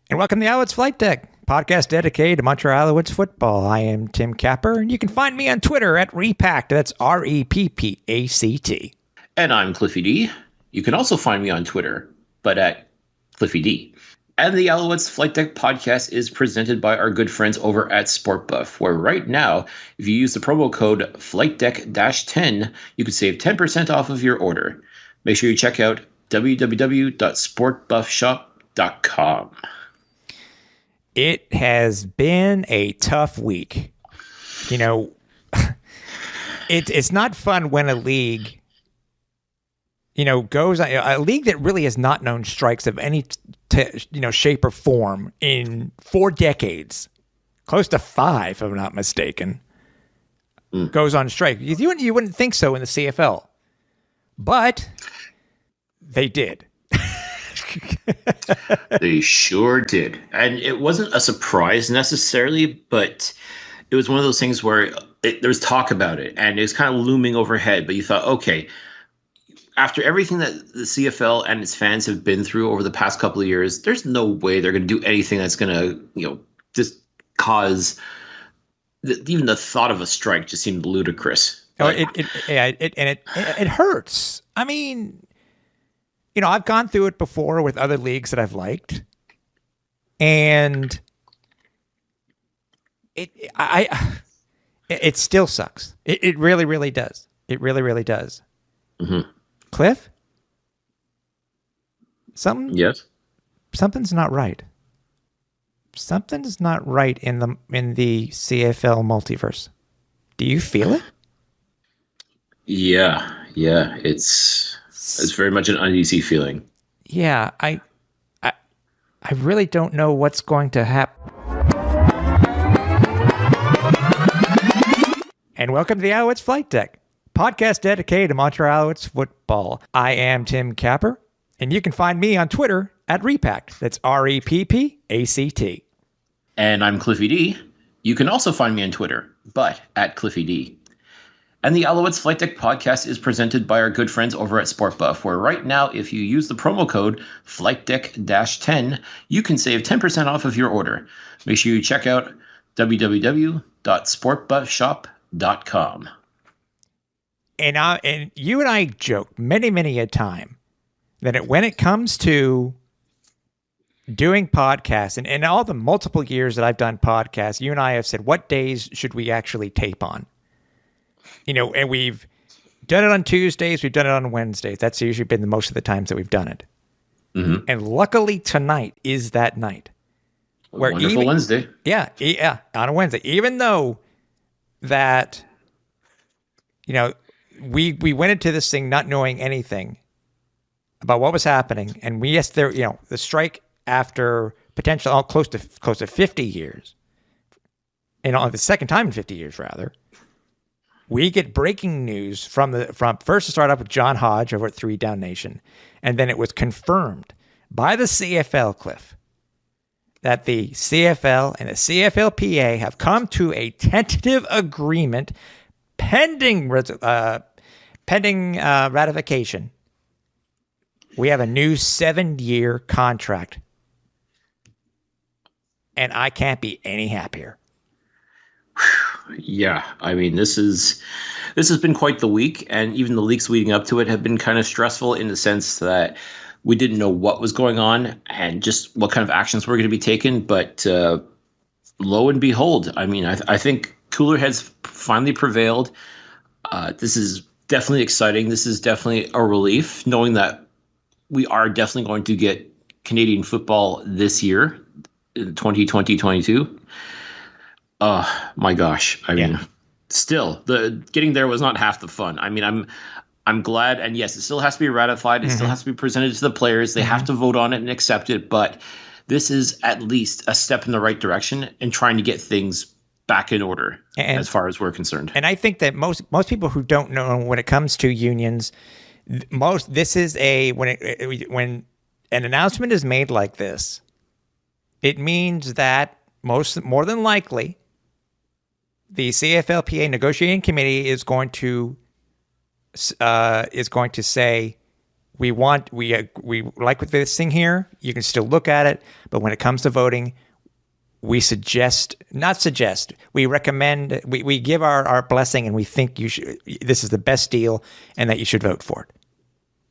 And welcome to the Alouettes Flightdeck, podcast dedicated to Montreal Alouettes football. I am Tim Capper, and you can find me on Twitter at Repact. That's REPPACT. And I'm Cliffy D. You can also find me on Twitter, but at Cliffy D. And the Alouettes Flightdeck podcast is presented by our good friends over at SportBuff, where right now, if you use the promo code FlightDeck-10, you can save 10% off of your order. Make sure you check out www.sportbuffshop.com. It has been a tough week. You know, it's not fun when a league, goes, a league that really has not known strikes of any, shape or form in 4 decades, close to 5, if I'm not mistaken, goes on strike. You wouldn't think so in the CFL, but they did. They sure did. And it wasn't a surprise necessarily, but it was one of those things where there was talk about it and it was kind of looming overhead. But you thought, okay, after everything that the CFL and its fans have been through over the past couple of years, there's no way they're going to do anything that's going to, just cause even the thought of a strike just seemed ludicrous. Oh, it hurts. I mean, I've gone through it before with other leagues that I've liked, and it still sucks. It really, really does. It really, really does. Mm-hmm. Cliff? Yes. Something's not right. Something's not right in the CFL Multiverse. Do you feel it? Yeah. It's very much an uneasy feeling. Yeah, I really don't know what's going to happen. And welcome to the Alouettes Flightdeck, podcast dedicated to Montreal Alouettes football. I am Tim Capper, and you can find me on Twitter at Repact. That's REPPACT. And I'm Cliffy D. You can also find me on Twitter, but at Cliffy D. And the Alouettes Flightdeck podcast is presented by our good friends over at SportBuff, where right now, if you use the promo code FlightDeck-10, you can save 10% off of your order. Make sure you check out www.sportbuffshop.com. And you and I joke many, many a time that when it comes to doing podcasts, and all the multiple years that I've done podcasts, you and I have said, what days should we actually tape on? And we've done it on Tuesdays, we've done it on Wednesdays. That's usually been most of the times that we've done it. Mm-hmm. And luckily tonight is that night. Wonderful Wednesday. Yeah, on a Wednesday. Even though that, we went into this thing not knowing anything about what was happening. And the strike after potentially close to 50 years, the second time in 50 years, rather. We get breaking news from first to start up with John Hodge over at 3 Down Nation, and then it was confirmed by the CFL, Cliff, that the CFL and the CFLPA have come to a tentative agreement pending ratification. We have a new 7-year contract, and I can't be any happier. Yeah, I mean, this has been quite the week, and even the weeks leading up to it have been kind of stressful in the sense that we didn't know what was going on and just what kind of actions were going to be taken. But lo and behold, I mean, I think cooler heads finally prevailed. This is definitely exciting. This is definitely a relief, knowing that we are definitely going to get Canadian football this year, in 2020-22. My gosh. I mean, still, the getting there was not half the fun. I mean, I'm glad, and yes, it still has to be ratified. It still has to be presented to the players. They have to vote on it and accept it. But this is at least a step in the right direction in trying to get things back in order, as far as we're concerned. And I think that most people who don't know when it comes to unions, this is when an announcement is made like this, it means that more than likely, the CFLPA negotiating committee is going to say, we like with this thing here. You can still look at it, but when it comes to voting, we recommend, we give our blessing, and we think this is the best deal and that you should vote for it.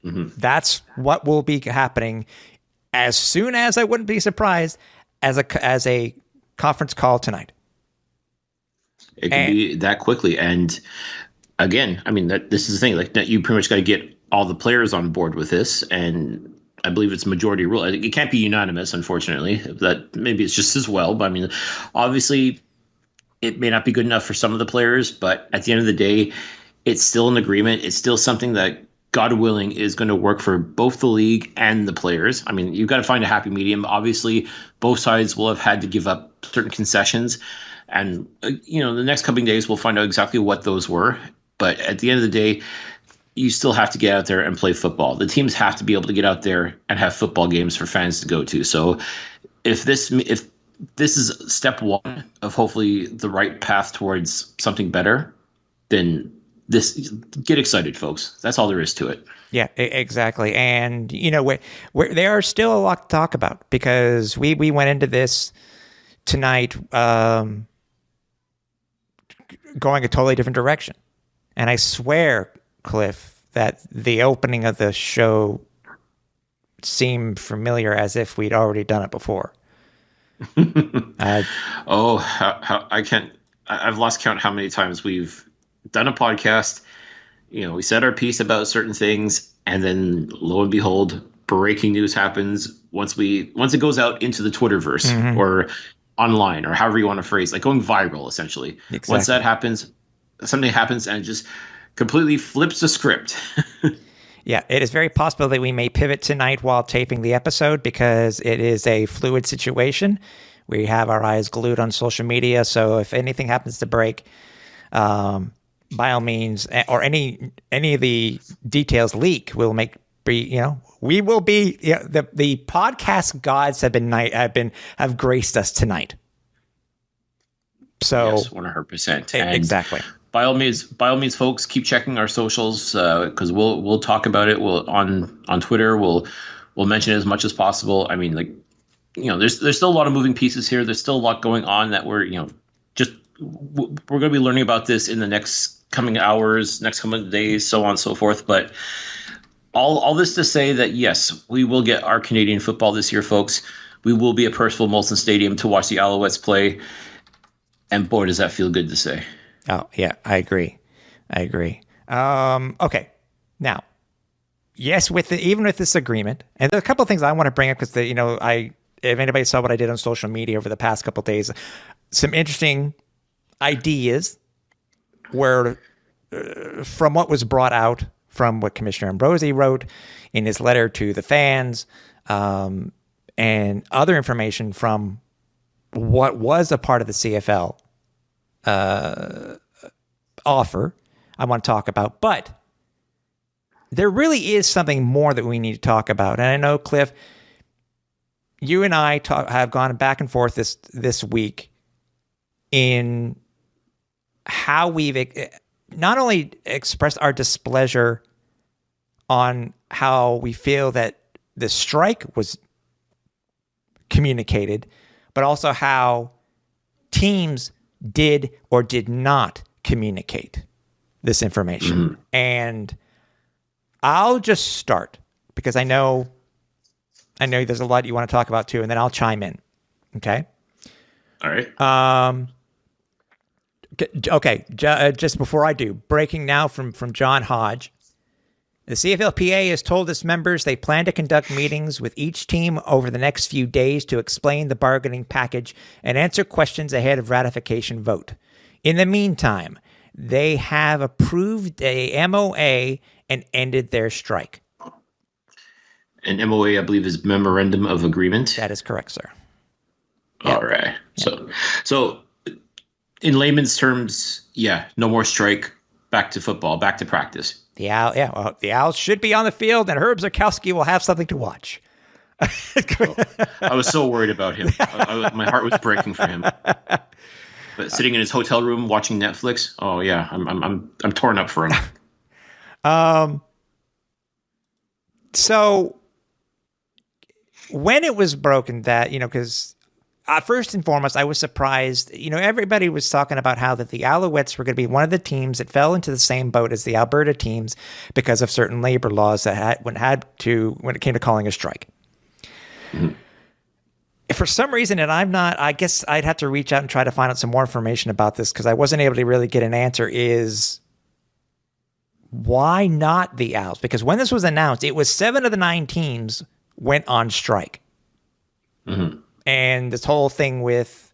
Mm-hmm. That's what will be happening as soon as, I wouldn't be surprised, as a conference call tonight. It can be that quickly. And again, I mean, this is the thing, like, that you pretty much got to get all the players on board with this. And I believe it's majority rule. It can't be unanimous, unfortunately. That maybe it's just as well. But I mean, obviously, it may not be good enough for some of the players. But at the end of the day, it's still an agreement. It's still something that, God willing, is going to work for both the league and the players. I mean, you've got to find a happy medium. Obviously, both sides will have had to give up certain concessions. And, the next coming days, we'll find out exactly what those were. But at the end of the day, you still have to get out there and play football. The teams have to be able to get out there and have football games for fans to go to. So if this is step one of hopefully the right path towards something better, then get excited, folks. That's all there is to it. Yeah, exactly. And, there are still a lot to talk about, because we went into this tonight going a totally different direction. And I swear, Cliff, that the opening of the show seemed familiar, as if we'd already done it before. I've lost count how many times we've done a podcast. We said our piece about certain things, and then lo and behold, breaking news happens once it goes out into the Twitterverse, mm-hmm. or online, or however you want to phrase, like going viral, essentially. Exactly. Once that happens, something happens and it just completely flips the script. Yeah, it is very possible that we may pivot tonight while taping the episode, because it is a fluid situation. We have our eyes glued on social media, so if anything happens to break, by all means, or any of the details leak, we will be the podcast gods have graced us tonight. So yes, 100%. Exactly. By all means, folks, keep checking our socials, because we'll talk about it. We'll on Twitter. We'll mention it as much as possible. I mean, there's still a lot of moving pieces here. There's still a lot going on that we're going to be learning about this in the next coming hours, next coming days, so on and so forth. But all this to say that, yes, we will get our Canadian football this year, folks. We will be at Percival Molson Stadium to watch the Alouettes play. And boy, does that feel good to say. Oh, yeah, I agree. Okay. Now, yes, even with this agreement, and there's a couple of things I want to bring up, because if anybody saw what I did on social media over the past couple of days, some interesting ideas were from what was brought out from what Commissioner Ambrosi wrote in his letter to the fans, and other information from what was a part of the CFL offer I want to talk about. But there really is something more that we need to talk about. And I know, Cliff, you and I have gone back and forth this week in how we've not only expressed our displeasure on how we feel that the strike was communicated, but also how teams did or did not communicate this information. Mm-hmm. And I'll just start, because I know there's a lot you want to talk about too, and then I'll chime in. Okay? All right. Okay, just before I do, breaking now from John Hodge. The CFLPA has told its members they plan to conduct meetings with each team over the next few days to explain the bargaining package and answer questions ahead of ratification vote. In the meantime, they have approved a MOA and ended their strike. An MOA, I believe, is Memorandum of Agreement. That is correct, sir. All right. Yep. So in layman's terms, no more strike, back to football, back to practice. The Owls should be on the field, and Herb Zurkowski will have something to watch. I was so worried about him. My heart was breaking for him. But sitting in his hotel room watching Netflix, oh yeah, I'm torn up for him. So when it was broken that, because first and foremost, I was surprised. Everybody was talking about how that the Alouettes were going to be one of the teams that fell into the same boat as the Alberta teams because of certain labor laws that when it came to calling a strike. Mm-hmm. For some reason, and I guess I'd have to reach out and try to find out some more information about this because I wasn't able to really get an answer, is why not the Owls? Because when this was announced, it was 7 of the 9 teams went on strike. Mm-hmm. And this whole thing with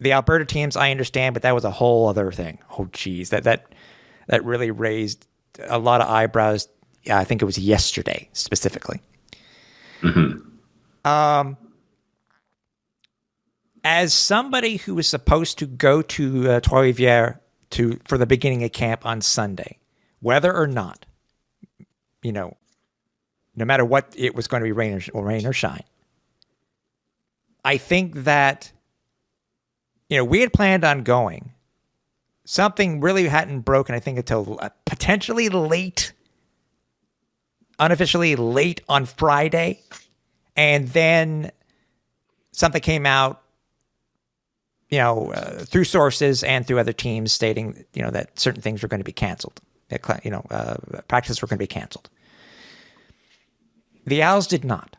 the Alberta teams, I understand, but that was a whole other thing. Oh, geez, that really raised a lot of eyebrows. Yeah, I think it was yesterday specifically. Mm-hmm. As somebody who was supposed to go to Trois-Rivières for the beginning of camp on Sunday, whether or not, no matter what it was going to be rain or shine, I think that, we had planned on going. Something really hadn't broken, I think, until potentially unofficially late on Friday. And then something came out, through sources and through other teams stating, that certain things were going to be canceled. Practices were going to be canceled. The Owls did not.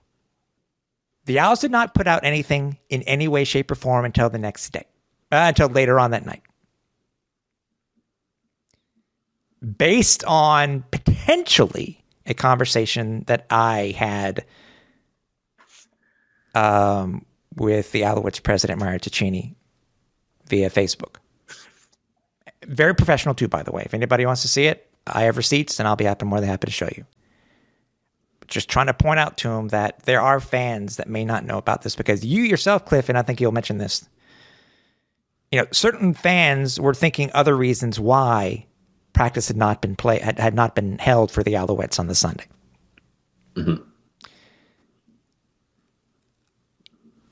The Owls did not put out anything in any way, shape, or form until the next day, until later on that night. Based on potentially a conversation that I had with the Alouettes president, Mario Ticini, via Facebook. Very professional too, by the way. If anybody wants to see it, I have receipts and I'll be more than happy to show you. Just trying to point out to him that there are fans that may not know about this, because you yourself, Cliff, and I think you'll mention this, certain fans were thinking other reasons why practice had not been had not been held for the Alouettes on the Sunday. Mm-hmm.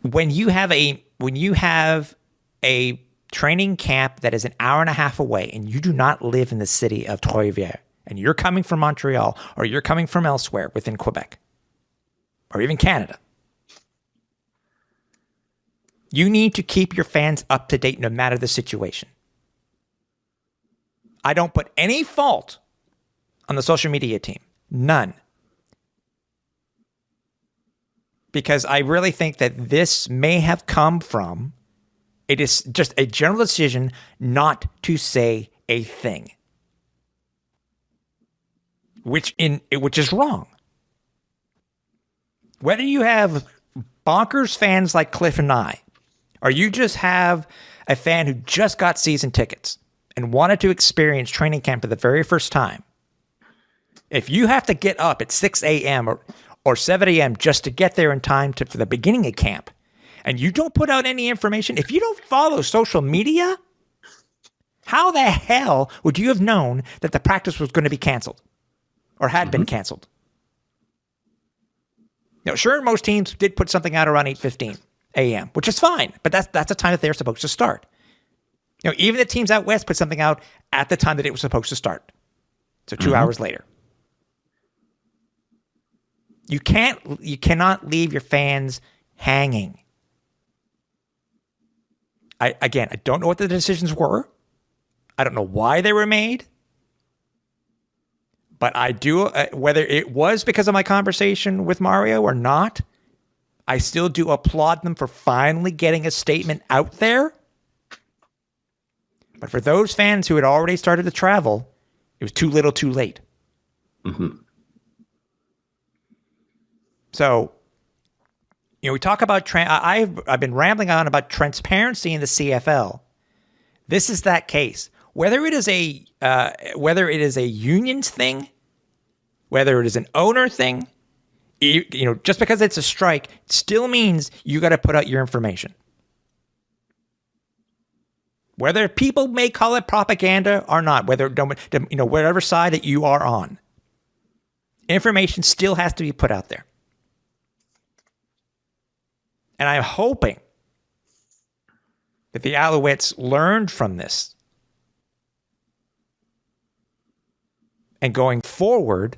When you have a training camp that is an hour and a half away and you do not live in the city of Trois-Rivières, and you're coming from Montreal or you're coming from elsewhere within Quebec or even Canada, you need to keep your fans up to date no matter the situation. I don't put any fault on the social media team. None. Because I really think that this may have come from, it is just a general decision not to say a thing. Which is wrong. Whether you have bonkers fans like Cliff and I, or you just have a fan who just got season tickets and wanted to experience training camp for the very first time, if you have to get up at 6 a.m. or 7 a.m. just to get there in time for the beginning of camp, and you don't put out any information, if you don't follow social media, how the hell would you have known that the practice was going to be canceled or had been canceled? Sure, most teams did put something out around 8:15 a.m., which is fine, but that's the time that they're supposed to start. Even the teams out west put something out at the time that it was supposed to start. So 2 hours later. You cannot leave your fans hanging. I don't know what the decisions were. I don't know why they were made. But I do, whether it was because of my conversation with Mario or not, I still do applaud them for finally getting a statement out there. But for those fans who had already started to travel, it was too little too late. Mm-hmm. So, we talk about, I've been rambling on about transparency in the CFL. This is that case. Whether it is a unions thing, whether it is an owner thing, just because it's a strike still means you got to put out your information. Whether people may call it propaganda or not, whatever side that you are on, information still has to be put out there. And I'm hoping that the Alouettes learned from this. And going forward,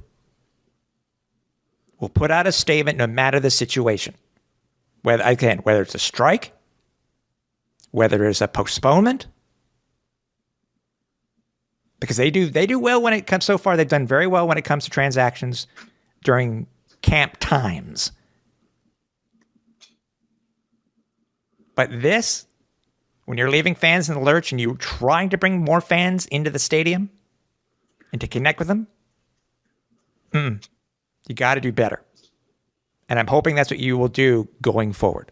will put out a statement no matter the situation. Whether it's a strike, whether it's a postponement, because they do well when it comes. So far, they've done very well when it comes to transactions during camp times. But this, when you're leaving fans in the lurch and you're trying to bring more fans into the stadium and to connect with them, you got to do better. And I'm hoping that's what you will do going forward.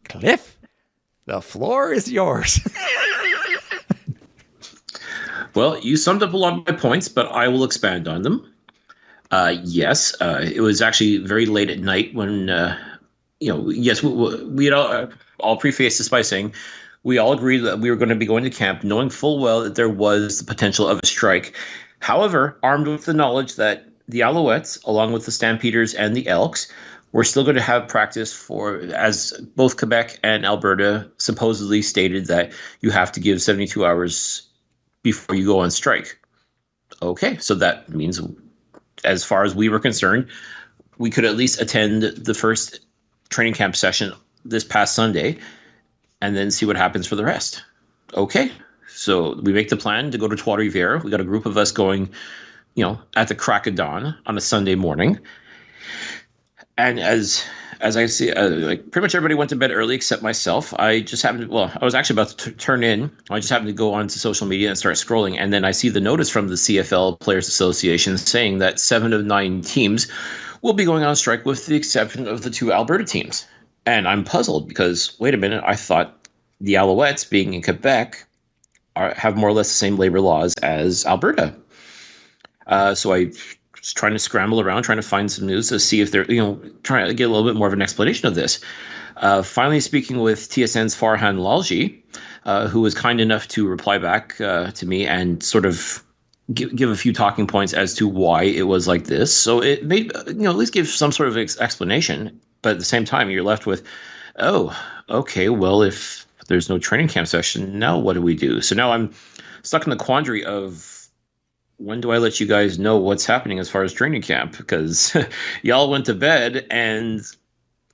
Cliff, the floor is yours. Well, you summed up a lot of my points, but I will expand on them. Yes, it was actually very late at night when, yes, we had all prefaced this by saying we all agreed that we were going to be going to camp knowing full well that there was the potential of a strike. However, armed with the knowledge that the Alouettes, along with the Stampeders and the Elks, were still going to have practice as both Quebec and Alberta supposedly stated that you have to give 72 hours before you go on strike. Okay, so that means, as far as we were concerned, we could at least attend the first training camp session this past Sunday and then see what happens for the rest. Okay, so we make the plan to go to Trois-Rivières. We got a group of us going, at the crack of dawn on a Sunday morning. And as I see, pretty much everybody went to bed early except myself. I just happened to, I was actually about to turn in. I just happened to go onto social media and start scrolling. And then I see the notice from the CFL Players Association saying that 7 of 9 teams will be going on strike with the exception of the 2 Alberta teams. And I'm puzzled because, wait a minute, I thought the Alouettes, being in Quebec, have more or less the same labor laws as Alberta. So I was trying to scramble around, trying to find some news to see if they're, trying to get a little bit more of an explanation of this. Finally speaking with TSN's Farhan Lalji, who was kind enough to reply back to me and sort of give a few talking points as to why it was like this. So it made, at least give some sort of explanation. But at the same time, you're left with, oh, okay, well, if there's no training camp session, now what do we do? So now I'm stuck in the quandary of, when do I let you guys know what's happening as far as training camp? Because y'all went to bed and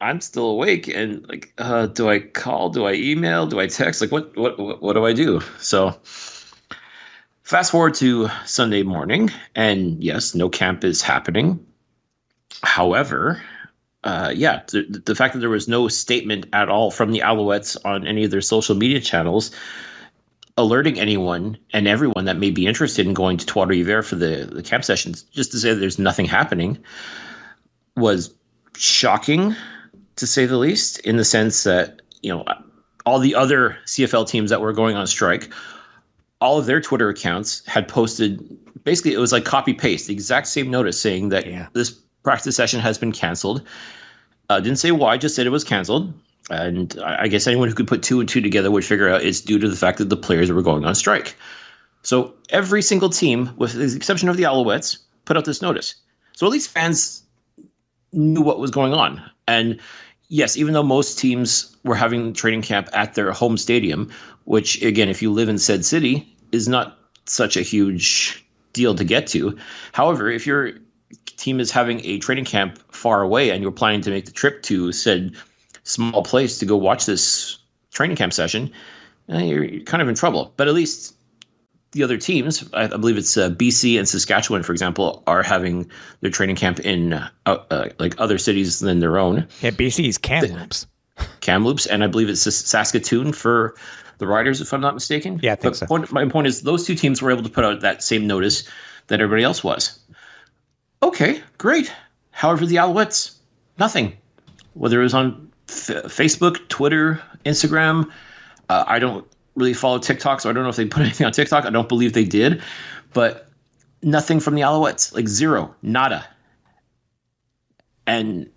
I'm still awake. And do I call? Do I email? Do I text? What do I do? So fast forward to Sunday morning, and yes, no camp is happening. However, the fact that there was no statement at all from the Alouettes on any of their social media channels alerting anyone and everyone that may be interested in going to Trois-Rivières for the camp sessions, just to say that there's nothing happening, was shocking, to say the least, in the sense that, all the other CFL teams that were going on strike, all of their Twitter accounts had posted, basically it was like copy-paste, the exact same notice saying that this practice session has been canceled. Didn't say why, just said it was canceled. And I guess anyone who could put 2 and 2 together would figure out it's due to the fact that the players were going on strike. So every single team, with the exception of the Alouettes, put out this notice. So at least fans knew what was going on. And yes, even though most teams were having training camp at their home stadium, which, again, if you live in said city, is not such a huge deal to get to. However, if your team is having a training camp far away and you're planning to make the trip to said small place to go watch this training camp session, you're kind of in trouble. But at least the other teams, I believe it's BC and Saskatchewan, for example, are having their training camp in other cities than their own. Yeah, BC's Kamloops. Kamloops, and I believe it's Saskatoon for the Riders, if I'm not mistaken. Yeah, I think so. My point is those 2 teams were able to put out that same notice that everybody else was. Okay, great. However, the Alouettes, nothing. Whether it was on Facebook, Twitter, Instagram. I don't really follow TikTok, so I don't know if they put anything on TikTok. I don't believe they did. But nothing from the Alouettes. Zero. Nada. And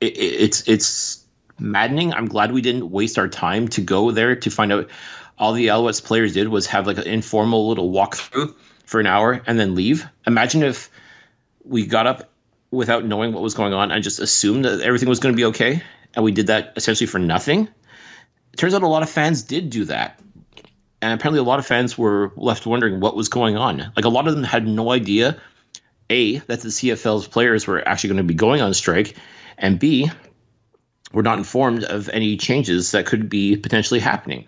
it's maddening. I'm glad we didn't waste our time to go there to find out. All the Alouettes players did was have an informal little walkthrough for an hour and then leave. Imagine if we got up without knowing what was going on and just assumed that everything was going to be okay. And we did that essentially for nothing. It turns out a lot of fans did do that. And apparently a lot of fans were left wondering what was going on. A lot of them had no idea A, that the CFL's players were actually going to be going on strike, and B, were not informed of any changes that could be potentially happening.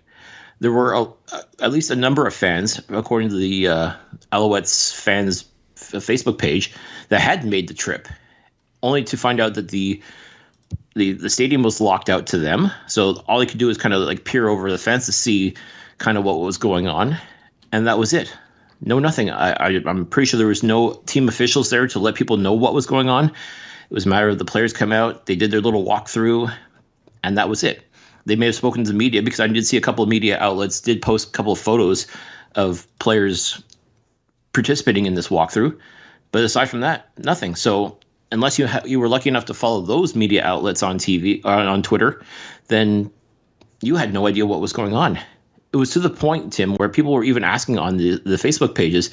There were at least a number of fans, according to the Alouettes fans Facebook page, that had made the trip, only to find out that the stadium was locked out to them. So all they could do is kind of like peer over the fence to see kind of what was going on, and that was it. No, nothing. I'm pretty sure there was no team officials there to let people know what was going on. It was a matter of the players come out, they did their little walkthrough, and that was it. They may have spoken to the media, because I did see a couple of media outlets did post a couple of photos of players participating in this walkthrough. But aside from that, nothing. So unless you were lucky enough to follow those media outlets on TV or on Twitter, then you had no idea what was going on. It was to the point, Tim, where people were even asking on the Facebook pages,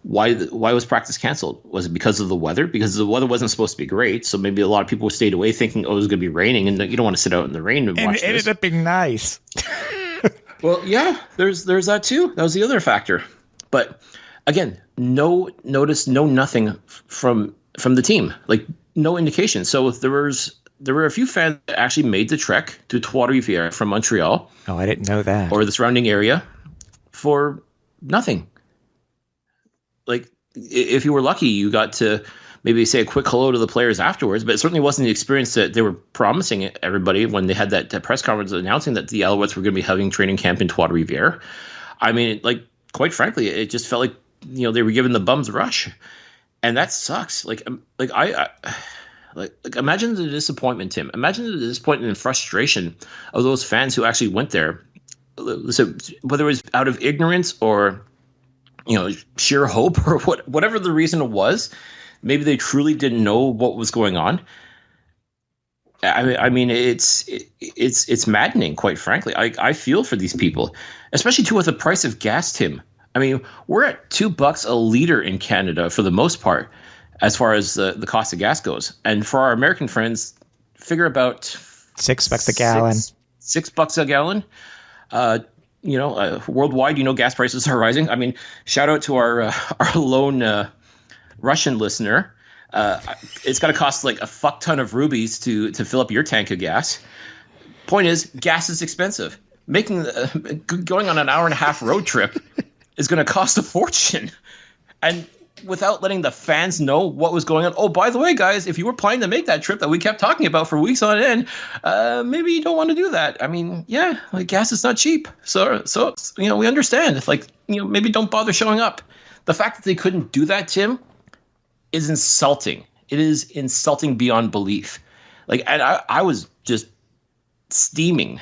why was practice canceled? Was it because of the weather? Because the weather wasn't supposed to be great, so maybe a lot of people stayed away thinking, oh, it was going to be raining, and you don't want to sit out in the rain and watch this. And it ended up being nice. Well, yeah, there's that too. That was the other factor. But again, no notice, no nothing from the team, like no indication. So there were a few fans that actually made the trek to Trois-Rivières from Montreal. Oh, I didn't know that. Or the surrounding area for nothing. Like, if you were lucky, you got to maybe say a quick hello to the players afterwards, but it certainly wasn't the experience that they were promising everybody when they had that press conference announcing that the Alouettes were going to be having training camp in Trois-Rivières. I mean, like, quite frankly, it just felt like, they were giving the bums a rush. And that sucks. Like imagine the disappointment, Tim. Imagine the disappointment and frustration of those fans who actually went there. So whether it was out of ignorance or, sheer hope or whatever the reason was, maybe they truly didn't know what was going on. I mean, it's maddening, quite frankly. I feel for these people, especially too with the price of gas, Tim. I mean, we're at $2 a liter in Canada for the most part, as far as the cost of gas goes. And for our American friends, figure about $6 a gallon. $6 a gallon. Worldwide, gas prices are rising. I mean, shout out to our lone Russian listener. It's got to cost like a fuck ton of rubies to fill up your tank of gas. Point is, gas is expensive. Going on an hour and a half road trip is going to cost a fortune. And without letting the fans know what was going on. Oh, by the way, guys, if you were planning to make that trip that we kept talking about for weeks on end, maybe you don't want to do that. I mean, yeah, like gas is not cheap. So we understand. It's like, maybe don't bother showing up. The fact that they couldn't do that, Tim, is insulting. It is insulting beyond belief. Like, and I was just steaming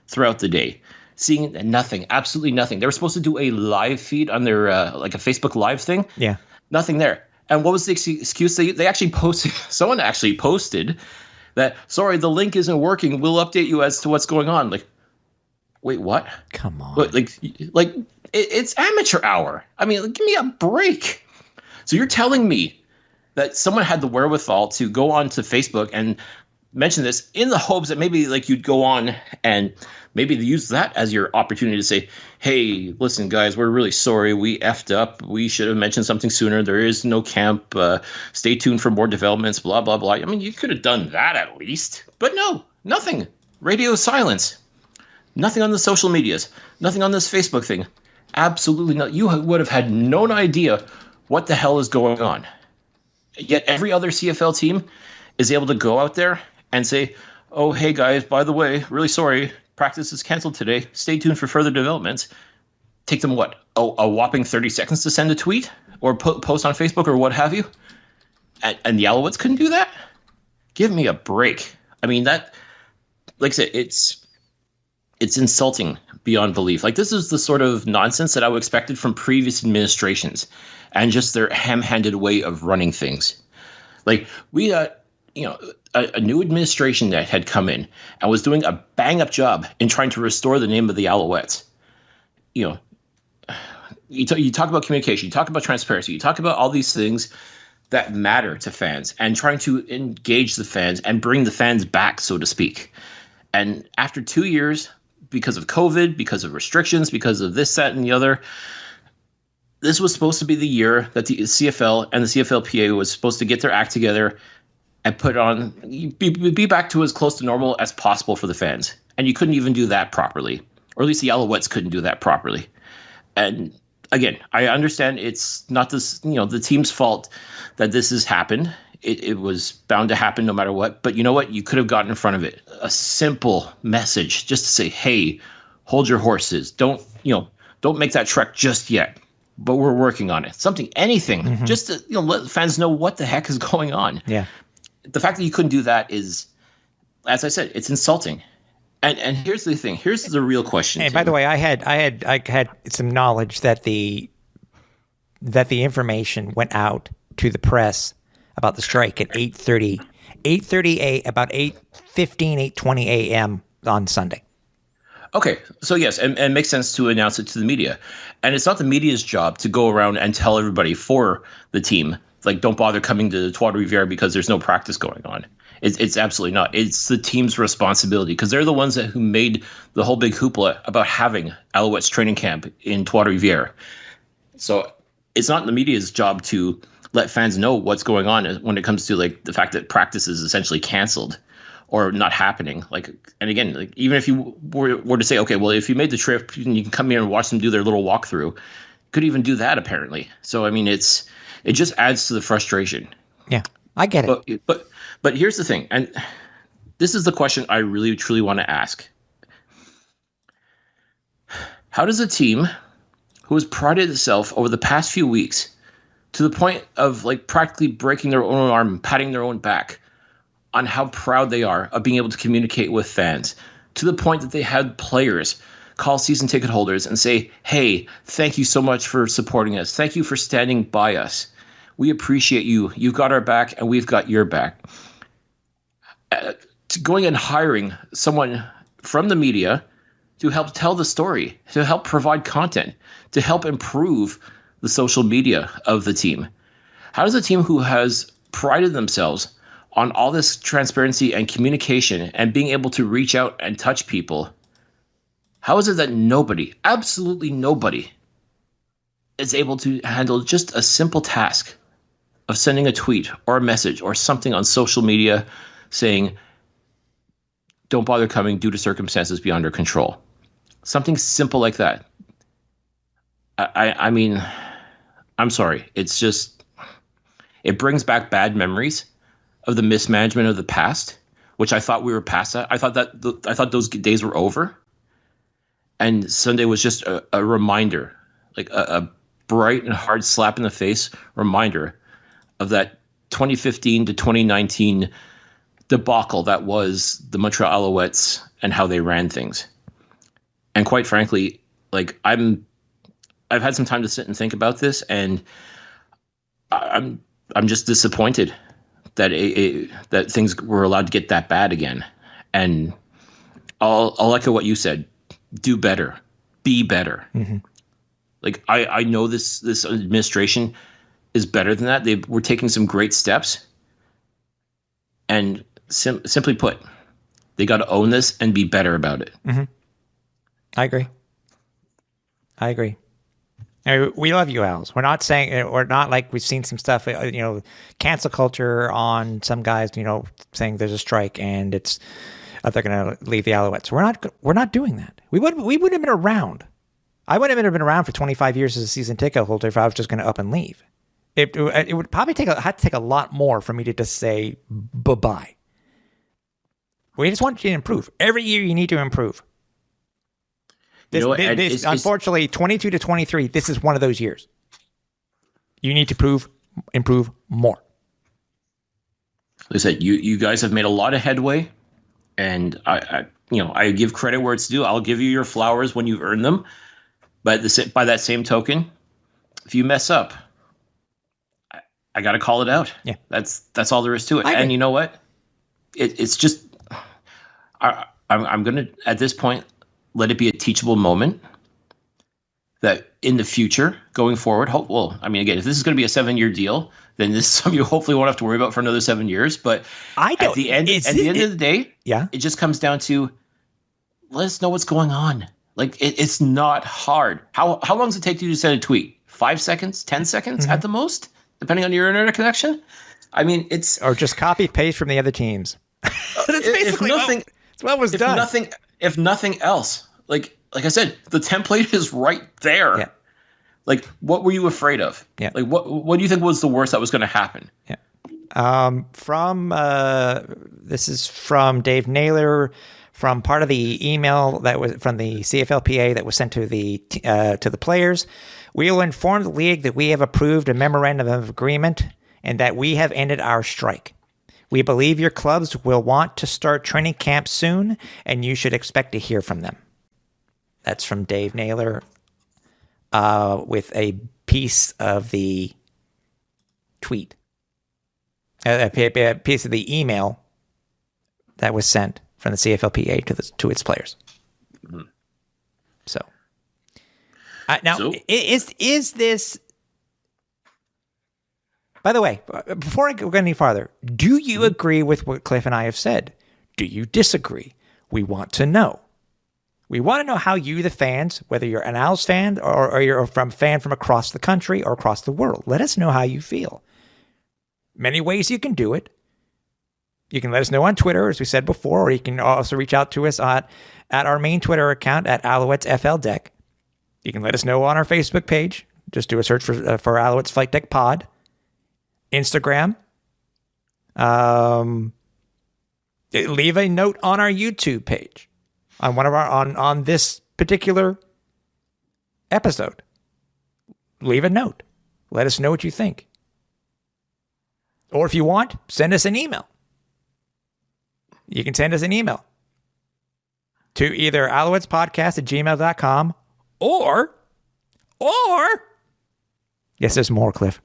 throughout the day, seeing nothing, absolutely nothing. They were supposed to do a live feed on their like a Facebook Live thing. Yeah, nothing there. And what was the excuse? They actually posted. Someone actually posted that, sorry, the link isn't working. We'll update you as to what's going on. Like, wait, what? Come on. Like it's amateur hour. I mean, give me a break. So you're telling me that someone had the wherewithal to go on to Facebook and mention this in the hopes that maybe like you'd go on and maybe use that as your opportunity to say, hey, listen, guys, we're really sorry. We effed up. We should have mentioned something sooner. There is no camp. Stay tuned for more developments, blah, blah, blah. I mean, you could have done that at least. But no, nothing. Radio silence. Nothing on the social medias. Nothing on this Facebook thing. Absolutely not. You would have had no idea what the hell is going on. Yet every other CFL team is able to go out there and say, oh, hey, guys, by the way, really sorry. Practice is canceled today. Stay tuned for further developments. Take them, what, a whopping 30 seconds to send a tweet or post on Facebook or what have you? And the Alouettes couldn't do that? Give me a break. I mean, that, like I said, it's insulting beyond belief. Like, this is the sort of nonsense that I would expected from previous administrations and just their ham-handed way of running things. Like, we a new administration that had come in and was doing a bang-up job in trying to restore the name of the Alouettes. You talk about communication, you talk about transparency, you talk about all these things that matter to fans and trying to engage the fans and bring the fans back, so to speak. And after 2 years, because of COVID, because of restrictions, because of this, that, and the other, this was supposed to be the year that the CFL and the CFLPA was supposed to get their act together and put on be back to as close to normal as possible for the fans. And you couldn't even do that properly, or at least the Alouettes couldn't do that properly. And again, I understand it's not this, the team's fault that this has happened. It was bound to happen no matter what. But you know what? You could have gotten in front of it. A simple message just to say, hey, hold your horses. Don't make that trek just yet. But we're working on it. Anything, just to let fans know what the heck is going on. Yeah. The fact that you couldn't do that is, as I said, it's insulting. And here's the thing. Here's the real question. And by the way, I had some knowledge that the information went out to the press about the strike at 8:30 about 8:15, 8:20 a.m. on Sunday. Okay, so yes, and it makes sense to announce it to the media. And it's not the media's job to go around and tell everybody for the team, like, don't bother coming to Trois Rivières because there's no practice going on. It's absolutely not. It's the team's responsibility because they're the ones who made the whole big hoopla about having Alouettes training camp in Trois Rivières. So it's not the media's job to let fans know what's going on when it comes to like the fact that practice is essentially canceled or not happening. Like, and again, like, even if you were to say, okay, well, if you made the trip, you can come here and watch them do their little walkthrough. Could even do that apparently. So I mean, it just adds to the frustration. Yeah, I get it. But here's the thing, and this is the question I really truly want to ask: how does a team who has prided itself over the past few weeks to the point of like practically breaking their own arm, patting their own back on how proud they are of being able to communicate with fans, to the point that they had players call season ticket holders and say, hey, thank you so much for supporting us. Thank you for standing by us. We appreciate you. You've got our back and we've got your back. Going and hiring someone from the media to help tell the story, to help provide content, to help improve the social media of the team. How does a team who has prided themselves on all this transparency and communication and being able to reach out and touch people, how is it that nobody, absolutely nobody, is able to handle just a simple task of sending a tweet or a message or something on social media saying, don't bother coming due to circumstances beyond our control? Something simple like that. I mean, I'm sorry. It's just, it brings back bad memories of the mismanagement of the past, which I thought we were past that. I thought those days were over. And Sunday was just a reminder, like a bright and hard slap in the face reminder of that 2015 to 2019 debacle that was the Montreal Alouettes and how they ran things. And quite frankly, like I've had some time to sit and think about this, and I'm just disappointed that that things were allowed to get that bad again. And I'll echo what you said: do better, be better. Mm-hmm. Like I know this administration is better than that. They were taking some great steps, and simply put, they got to own this and be better about it. Mm-hmm. I agree. I mean, we love you, Als. We're not saying, or not like we've seen some stuff, cancel culture on some guys, saying there's a strike and it's they're going to leave the Alouettes. We're not doing that. We wouldn't have been around. I wouldn't have been around for 25 years as a season ticket holder if I was just going to up and leave. It would probably have to take a lot more for me to just say bye-bye. We just want you to improve. Every year you need to improve. Unfortunately, 22 to 23, this is one of those years. You need to improve more. Like I said, you guys have made a lot of headway, and I give credit where it's due. I'll give you your flowers when you've earned them. But by that same token, if you mess up, I got to call it out. Yeah, that's all there is to it. And you know what? It's just I'm gonna at this point let it be a teachable moment that in the future, going forward, again, if this is going to be a 7-year deal, then this is something you hopefully won't have to worry about for another 7 years. But at the end of the day, it just comes down to let us know what's going on. Like it's not hard. How long does it take you to send a tweet? 5 seconds, 10 seconds at the most, depending on your internet connection. I mean, it's or just copy paste from the other teams. That's basically what was done. If nothing else, like I said, the template is right there. Yeah. Like, what were you afraid of? Yeah. Like, what do you think was the worst that was going to happen? Yeah. This is from Dave Naylor, from part of the email that was from the CFLPA that was sent to the players. We will inform the league that we have approved a memorandum of agreement and that we have ended our strike. We believe your clubs will want to start training camp soon, and you should expect to hear from them. That's from Dave Naylor with a piece of the tweet, a piece of the email that was sent from the CFLPA to its players. Mm-hmm. So now, is this? By the way, before I go any farther, do you agree with what Cliff and I have said? Do you disagree? We want to know. We want to know how you, the fans, whether you're an Owls fan or you're a fan from across the country or across the world, let us know how you feel. Many ways you can do it. You can let us know on Twitter, as we said before, or you can also reach out to us at our main Twitter account at Alouettes Flightdeck. You can let us know on our Facebook page. Just do a search for Alouettes Flightdeck Pod. Instagram. Leave a note on our YouTube page on one of our on this particular episode. Leave a note. Let us know what you think. Or if you want, send us an email. You can send us an email to either alouettespodcast@gmail.com or yes, there's more, Cliff.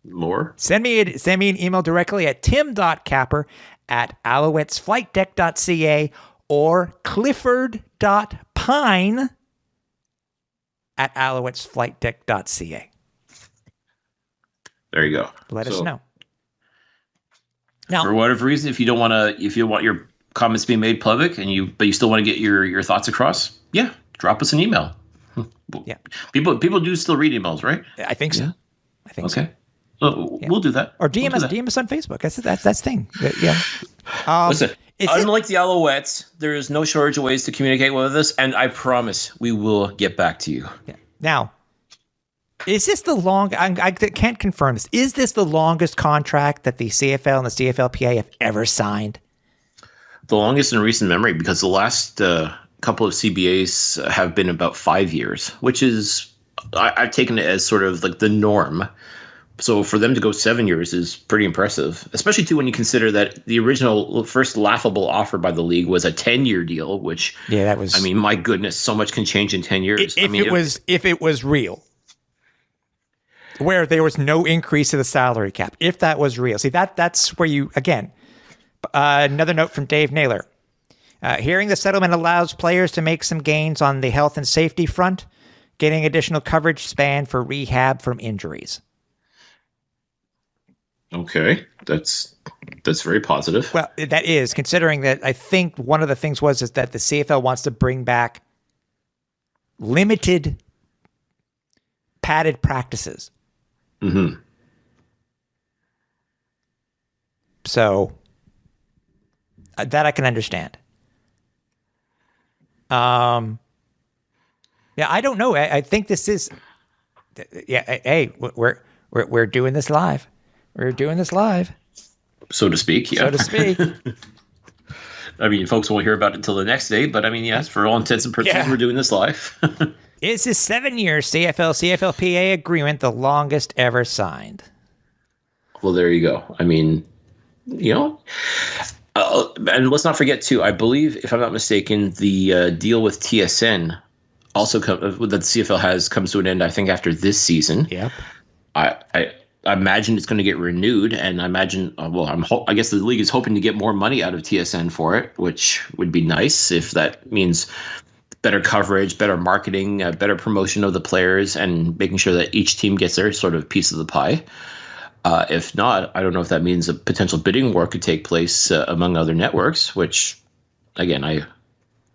More? Send me an email directly at tim.capper@alouettesflightdeck.ca or clifford.pine@alouettesflightdeck.ca. There you go. Let us know. Now, for whatever reason, if you want your comments to be made public but you still want to get your thoughts across, drop us an email. Yeah. People do still read emails, right? I think so. Yeah. I think so. Okay. We'll do that. Or DM us on Facebook. That's the thing. Yeah. Listen, unlike the Alouettes, there is no shortage of ways to communicate with us, and I promise we will get back to you. Yeah. Now, is this I can't confirm this. Is this the longest contract that the CFL and the CFLPA have ever signed? The longest in recent memory, because the last couple of CBAs have been about 5 years, which is I've taken it as sort of like the norm. So for them to go 7 years is pretty impressive, especially too when you consider that the original first laughable offer by the league was a 10-year deal, which that was. I mean, my goodness, so much can change in 10 years. If it was real, where there was no increase to the salary cap, if that was real, see that's where you again. Another note from Dave Naylor. Hearing the settlement allows players to make some gains on the health and safety front, getting additional coverage span for rehab from injuries. Okay, that's very positive. Well, that is, considering that I think one of the things is that the CFL wants to bring back limited padded practices. Mm-hmm. So that I can understand. I don't know. I think this is. Hey, we're doing this live. We're doing this live. So to speak, yeah. So to speak. I mean, folks won't hear about it until the next day, but I mean, yes, for all intents and purposes, we're doing this live. Is this 7-year CFL-CFLPA agreement the longest ever signed? Well, there you go. I mean, and let's not forget, too, I believe, if I'm not mistaken, the deal with TSN also that the CFL has comes to an end, I think, after this season. Yep. I imagine it's going to get renewed, and I imagine, I guess the league is hoping to get more money out of TSN for it, which would be nice if that means better coverage, better marketing, better promotion of the players, and making sure that each team gets their sort of piece of the pie. If not, I don't know if that means a potential bidding war could take place among other networks, which, again, I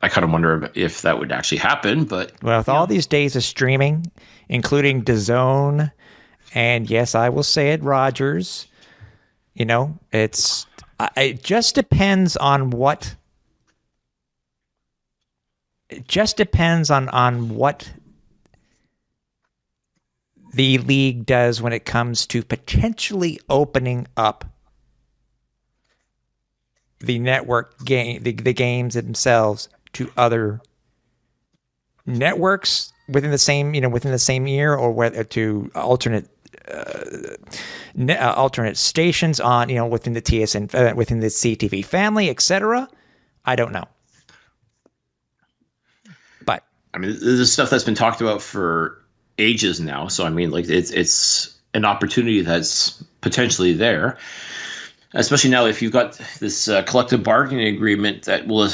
I kind of wonder if that would actually happen. But well, with all these days of streaming, including DAZN, and yes, I will say it, Rogers. It just depends on what. It just depends on what the league does when it comes to potentially opening up the network game, the games themselves to other networks within the same year, or whether to alternate stations on within the TSN, within the CTV family, etc. I don't know. But I mean, this is stuff that's been talked about for ages now. So I mean, like it's an opportunity that's potentially there, especially now if you've got this collective bargaining agreement that will,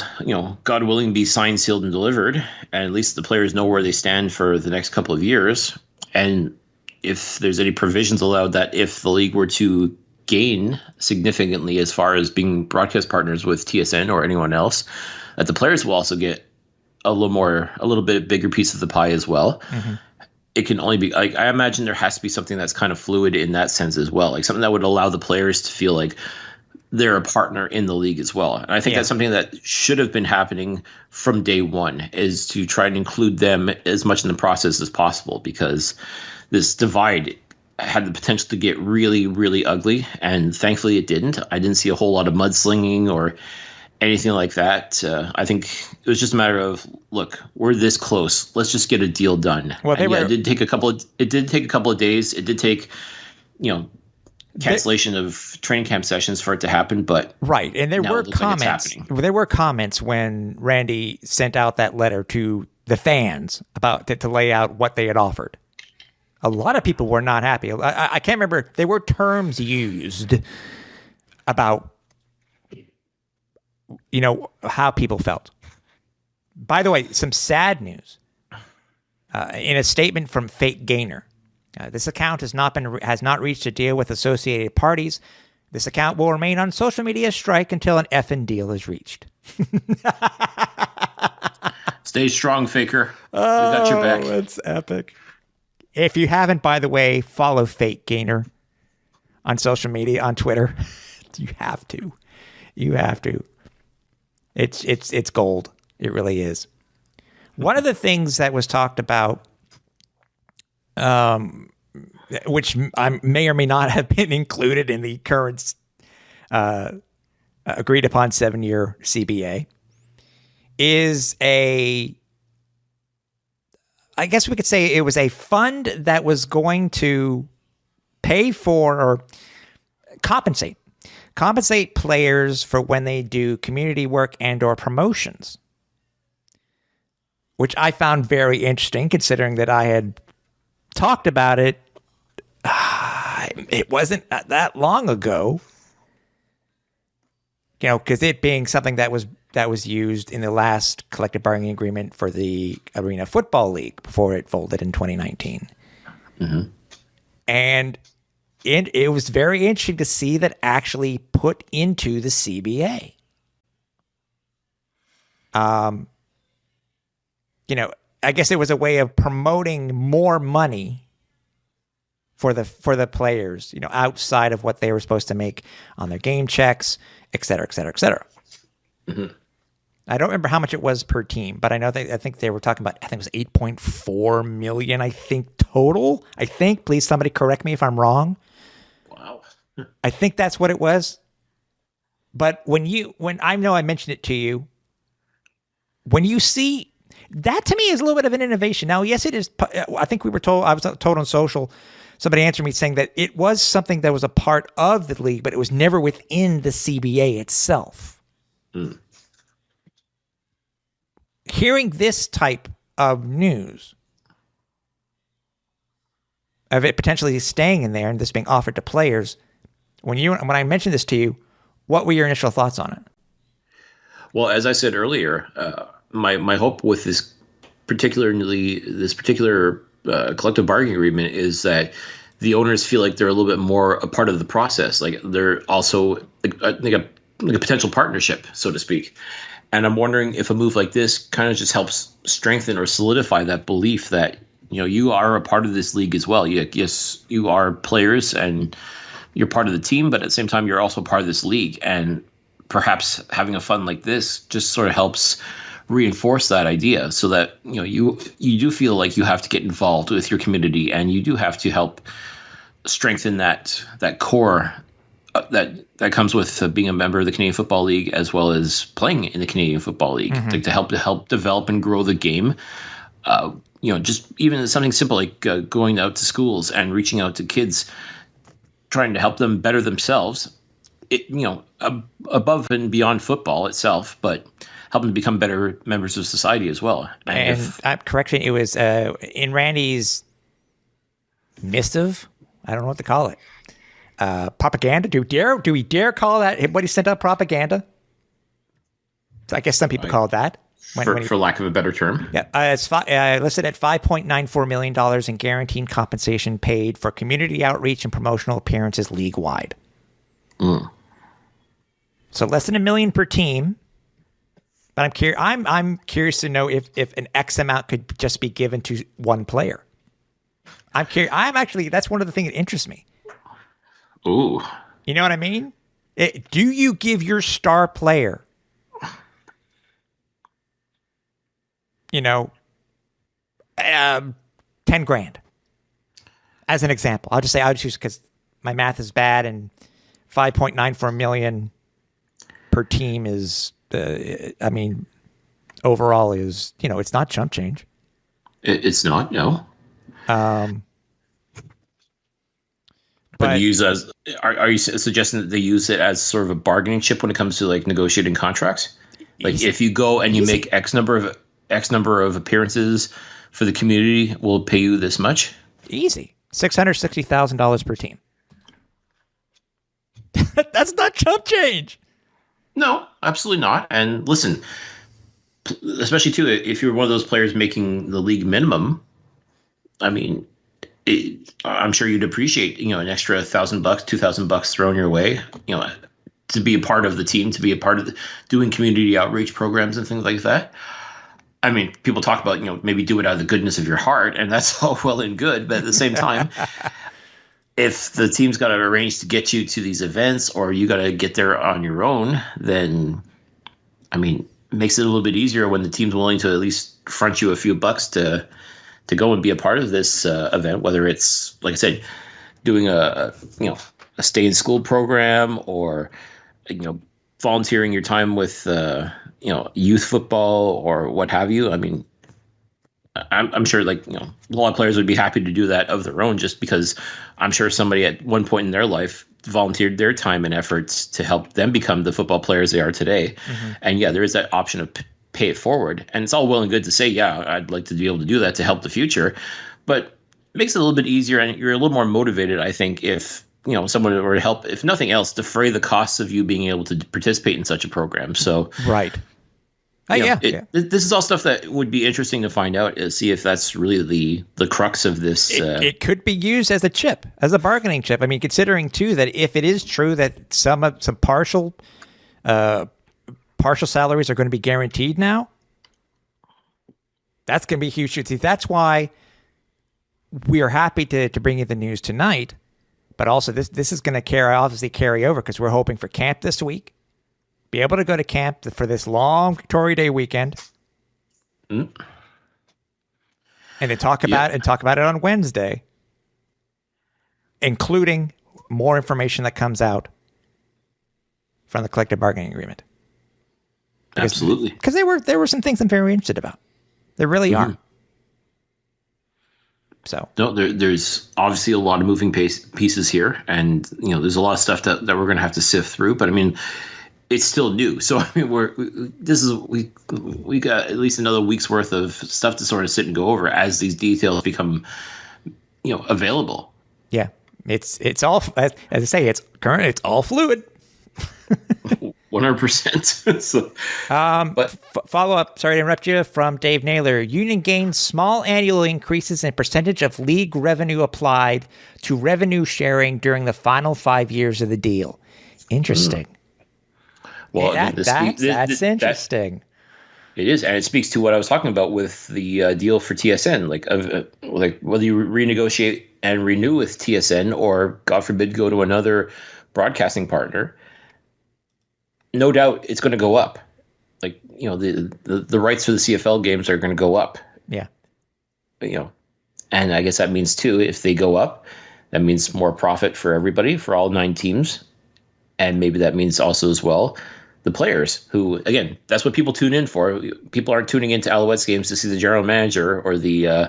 God willing, be signed, sealed, and delivered, and at least the players know where they stand for the next couple of years. And if there's any provisions allowed that if the league were to gain significantly as far as being broadcast partners with TSN or anyone else, that the players will also get a little bit bigger piece of the pie as well. Mm-hmm. It can only be like, I imagine there has to be something that's kind of fluid in that sense as well. Like something that would allow the players to feel like they're a partner in the league as well. And I think that's something that should have been happening from day one, is to try and include them as much in the process as possible, because this divide had the potential to get really, really ugly. And thankfully it didn't. I didn't see a whole lot of mudslinging or anything like that. I think it was just a matter of, look, we're this close. Let's just get a deal done. Well, it did take a couple of days. It did take, cancellation of training camp sessions for it to happen. But right, and there were comments. There were comments when Randy sent out that letter to the fans about to lay out what they had offered. A lot of people were not happy. I can't remember. There were terms used about how people felt. By the way, some sad news. In a statement from Fake Gainer, this account has not reached a deal with associated parties. This account will remain on social media strike until an effing deal is reached. Stay strong, Faker. We got your back. That's epic. If you haven't, by the way, follow Fake Gainer on social media, on Twitter. You have to. It's gold. It really is. One of the things that was talked about, which may or may not have been included in the current agreed upon 7-year CBA, is I guess we could say it was a fund that was going to pay for or compensate players for when they do community work and or promotions, which I found very interesting, considering that I had talked about it. It wasn't that long ago, because it being something that was used in the last collective bargaining agreement for the Arena Football League before it folded in 2019. Mm-hmm. And it was very interesting to see that actually put into the CBA. I guess it was a way of promoting more money for the players, outside of what they were supposed to make on their game checks, et cetera, et cetera, et cetera. Mm-hmm. I don't remember how much it was per team, but I think they were talking about, I think it was $8.4 million, I think, total. Please somebody correct me if I'm wrong. Wow. I think that's what it was. But when I know I mentioned it to you, when you see that, to me is a little bit of an innovation. Now, yes, it is. I think I was told on social, somebody answered me saying that it was something that was a part of the league, but it was never within the CBA itself. Mm. Hearing this type of news of it potentially staying in there and this being offered to players, when I mentioned this to you, what were your initial thoughts on it? Well, as I said earlier, my hope with this particular collective bargaining agreement is that the owners feel like they're a little bit more a part of the process. Like they're also, I think a like a potential partnership, so to speak. And I'm wondering if a move like this kind of just helps strengthen or solidify that belief that, you are a part of this league as well. Yes, you are players and you're part of the team, but at the same time, you're also part of this league. And perhaps having a fund like this just sort of helps reinforce that idea, so that you do feel like you have to get involved with your community, and you do have to help strengthen that core that comes with being a member of the Canadian Football League, as well as playing in the Canadian Football League, to help develop and grow the game. Just even something simple like going out to schools and reaching out to kids, trying to help them better themselves. Above and beyond football itself, but help them become better members of society as well. Correction, it was in Randy's missive. I don't know what to call it. Propaganda. Do we dare call that what he sent out propaganda? I guess some people call it that. For lack of a better term. Yeah, it's listed at $5.94 million in guaranteed compensation paid for community outreach and promotional appearances league-wide. So less than $1 million per team. But I'm curious to know if an X amount could just be given to one player. I'm curious. That's one of the things that interests me. Ooh. You know what I mean? Do you give your star player, 10 grand? As an example, I'll just choose because my math is bad, and 5.94 million per team is, overall is, it's not chump change. It's not, no. But are you suggesting that they use it as sort of a bargaining chip when it comes to like negotiating contracts? Like if you go and you make X number of appearances for the community, we'll pay you this much? Easy. $660,000 per team. That's not chump change. No, absolutely not. And listen, especially too, if you're one of those players making the league minimum, I'm sure you'd appreciate, an extra $1,000, $2,000 thrown your way, to be a part of the team, to be a part of doing community outreach programs and things like that. People talk about, maybe do it out of the goodness of your heart, and that's all well and good. But at the same time, if the team's got to arrange to get you to these events, or you got to get there on your own, then, it makes it a little bit easier when the team's willing to at least front you a few bucks to go and be a part of this event, whether it's, like I said, doing a stay in school program, or, volunteering your time with, youth football or what have you. I'm sure a lot of players would be happy to do that of their own, just because I'm sure somebody at one point in their life volunteered their time and efforts to help them become the football players they are today. And yeah, there is that option of pay it forward. And it's all well and good to say, yeah, I'd like to be able to do that to help the future. But it makes it a little bit easier, and you're a little more motivated, I think, if someone were to help, if nothing else, defray the costs of you being able to participate in such a program. So right. This is all stuff that would be interesting to find out, see if that's really the crux of this. It could be used as a chip, as a bargaining chip. Considering too that if it is true that some partial salaries are going to be guaranteed now, that's going to be huge. See, that's why we are happy to bring you the news tonight. But also, this is going to obviously carry over, because we're hoping for camp this week. Be able to go to camp for this long Victoria Day weekend, and then talk about it on Wednesday, including more information that comes out from the collective bargaining agreement. Absolutely, because there were some things I'm very interested about. There really are. So no, there's obviously a lot of moving pieces here, and there's a lot of stuff that we're going to have to sift through. But it's still new, so we got at least another week's worth of stuff to sort of sit and go over as these details become available. Yeah, it's all, as I say, it's current, it's all fluid. 100%. So, follow up, sorry to interrupt you, from Dave Naylor. Union gains small annual increases in percentage of league revenue applied to revenue sharing during the final 5 years of the deal. Interesting. Well, Yeah, that's interesting. It is, and it speaks to what I was talking about with the deal for TSN. Like whether you renegotiate and renew with TSN, or God forbid, go to another broadcasting partner. No doubt, it's going to go up. Like, you know, the rights for the CFL games are going to go up. Yeah. You know, and I guess that means too, if they go up, that means more profit for everybody, for all 9 teams, and maybe that means also as well the players, who, again, that's what people tune in for. People aren't tuning into Alouettes games to see the general manager or the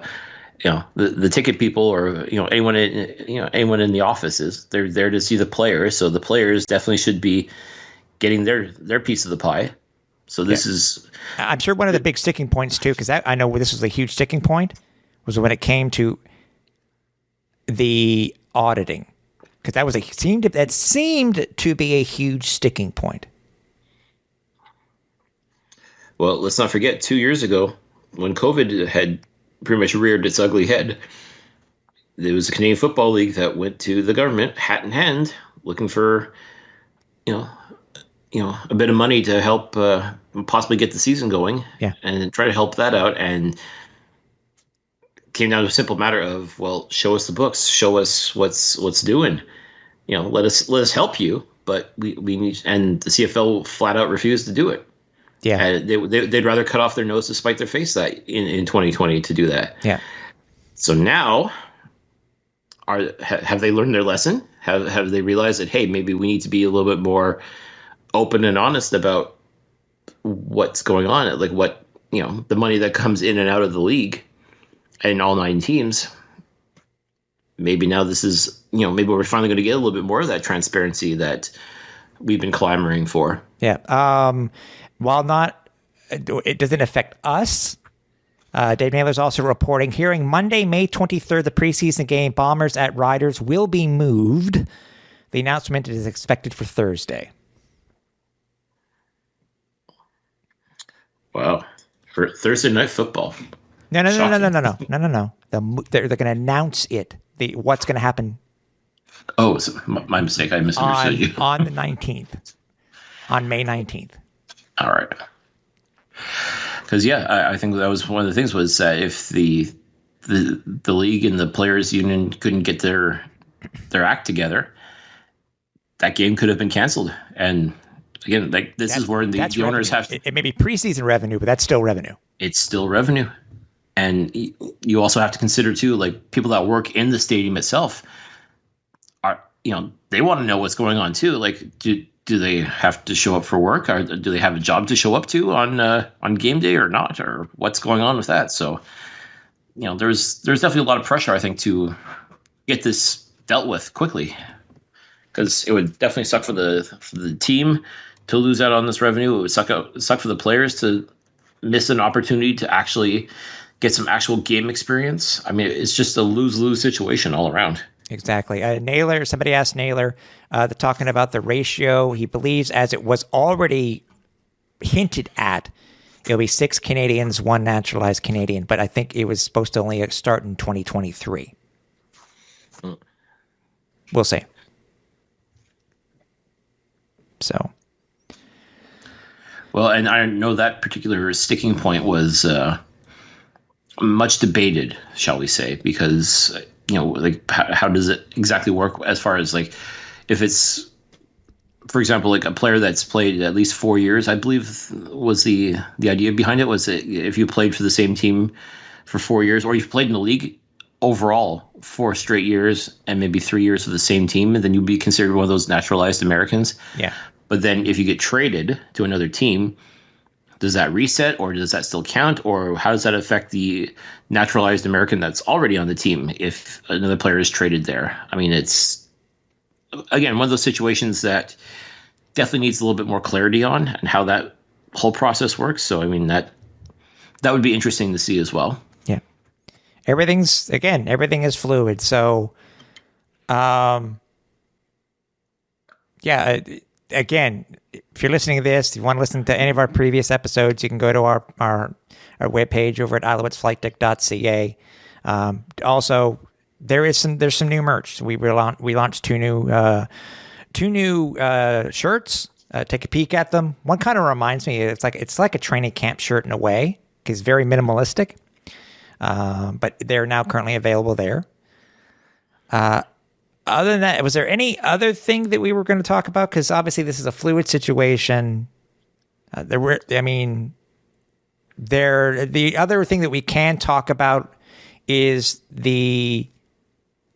the ticket people, or anyone in the offices. They're there to see the players. So the players definitely should be getting their piece of the pie. So this is, I'm sure, one of the big sticking points too, because I know this was a huge sticking point, was when it came to the auditing, because that seemed to be a huge sticking point. Well, let's not forget 2 years ago, when COVID had pretty much reared its ugly head, there was a Canadian Football League that went to the government, hat in hand, looking for, a bit of money to help possibly get the season going, and try to help that out. And it came down to a simple matter of, well, show us the books, show us what's doing. Let us help you, but we need. And the CFL flat out refused to do it. Yeah, and they'd rather cut off their nose to spite their face that in 2020 to do that. Yeah. So now, have they learned their lesson? Have they realized that, hey, maybe we need to be a little bit more open and honest about what's going on, like what the money that comes in and out of the league and all 9 teams. Maybe now this is maybe we're finally going to get a little bit more of that transparency that we've been clamoring for. Yeah. While it doesn't affect us, Dave Naylor's also reporting, hearing Monday, May 23rd, the preseason game Bombers at Riders will be moved. The announcement is expected for Thursday. Wow. For Thursday night football. No. They're going to announce it. What's going to happen. Oh, so my mistake. I misunderstood you. On the 19th. On May 19th. All right. Because, I think that was one of the things, was that if the league and the players union couldn't get their act together, that game could have been canceled. And again, this is where the owners have to. It may be preseason revenue, but that's still revenue. It's still revenue. And you also have to consider too, like, people that work in the stadium itself are, they want to know what's going on too. Like, do they have to show up for work, or do they have a job to show up to on game day or not, or what's going on with that? So, there's definitely a lot of pressure, I think, to get this dealt with quickly, because it would definitely suck for the team to lose out on this revenue. It would suck for the players to miss an opportunity to actually get some actual game experience. I mean, it's just a lose-lose situation all around. Exactly. Naylor, somebody asked Naylor, they're talking about the ratio. He believes, as it was already hinted at, it'll be 6 Canadians, 1 naturalized Canadian. But I think it was supposed to only start in 2023. We'll see. So. Well, and I know that particular sticking point was much debated, shall we say, because like, how does it exactly work, as far as, like, if it's, for example, like a player that's played at least 4 years, I believe was the idea behind it, was that if you played for the same team for 4 years, or you've played in the league overall 4 straight years and maybe 3 years for the same team, then you'd be considered one of those naturalized Americans. Yeah. But then if you get traded to another team, does that reset, or does that still count, or how does that affect the naturalized American that's already on the team if another player is traded there? I mean, it's, again, one of those situations that definitely needs a little bit more clarity on, and how that whole process works. So, I mean, that would be interesting to see as well. Yeah. Everything is fluid. So, again, if you're listening to this, if you want to listen to any of our previous episodes, you can go to our webpage over at alouettesflightdeck.ca. Also, there's some new merch. We launched two new shirts take a peek at them. One kind of reminds me, it's like a training camp shirt in a way, because very minimalistic. But they're now currently available there. Other than that, was there any other thing that we were going to talk about? Because obviously this is a fluid situation. The other thing that we can talk about is the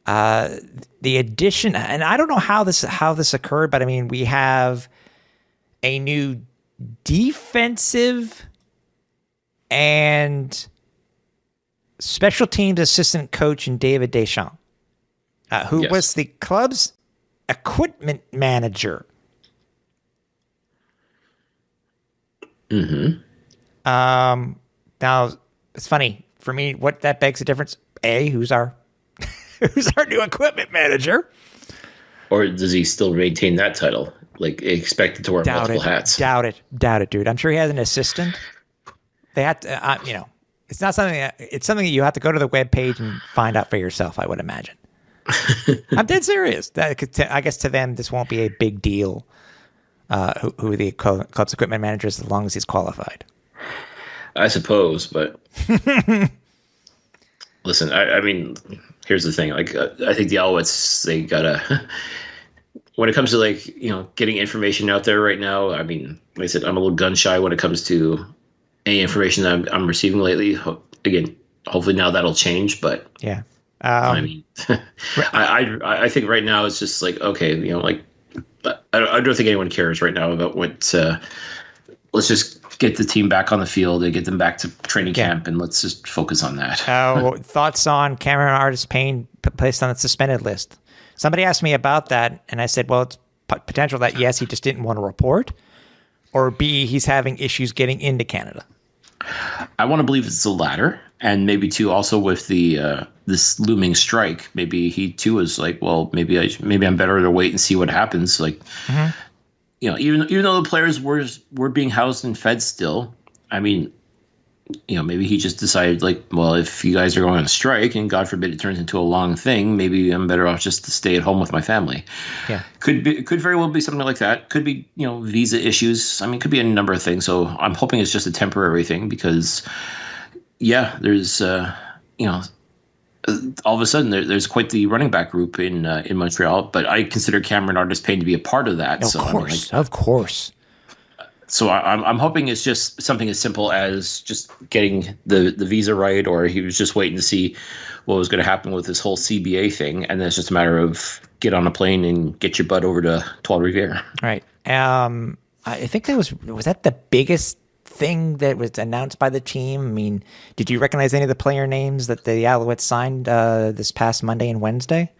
addition, and I don't know how this occurred, but I mean, we have a new defensive and special teams assistant coach in David Deschamps, who was the club's equipment manager. Mm-hmm. Now it's funny for me. What that begs the difference? Who's our new equipment manager? Or does he still maintain that title? Like, expected to wear multiple hats? Doubt it, dude. I'm sure he has an assistant. They have to, it's not something. It's something that you have to go to the webpage and find out for yourself, I would imagine. I'm dead serious. I guess to them, this won't be a big deal. Who the club's equipment manager is, as long as he's qualified. I suppose, but listen, I mean, here's the thing. Like, I think the Alouettes, they gotta. When it comes to getting information out there right now, I mean, like I said, I'm a little gun shy when it comes to any information that I'm receiving lately. Again, hopefully now that'll change, but yeah. I mean, I think right now it's just like, okay, I don't think anyone cares right now about what. Let's just get the team back on the field and get them back to training camp, and let's just focus on that. Thoughts on Cameron Artis-Payne placed on the suspended list? Somebody asked me about that, and I said, well, it's potential that yes, he just didn't want to report, or B, he's having issues getting into Canada. I want to believe it's the latter, and maybe too also with the this looming strike. Maybe he too is like, well, maybe I'm better to wait and see what happens. Like, even though the players were being housed and fed still, I mean, maybe he just decided like, well, if you guys are going on strike and God forbid it turns into a long thing, maybe I'm better off just to stay at home with my family. Yeah, could very well be something like that. Could be visa issues. I mean, could be a number of things. So I'm hoping it's just a temporary thing because, there's all of a sudden there's quite the running back group in Montreal, but I consider Cameron Artis-Payne to be a part of that. Of course. So I'm hoping it's just something as simple as just getting the visa right, or he was just waiting to see what was going to happen with this whole CBA thing, and then it's just a matter of get on a plane and get your butt over to Trois-Rivières. Right. I think was that the biggest thing that was announced by the team? I mean, did you recognize any of the player names that the Alouettes signed this past Monday and Wednesday?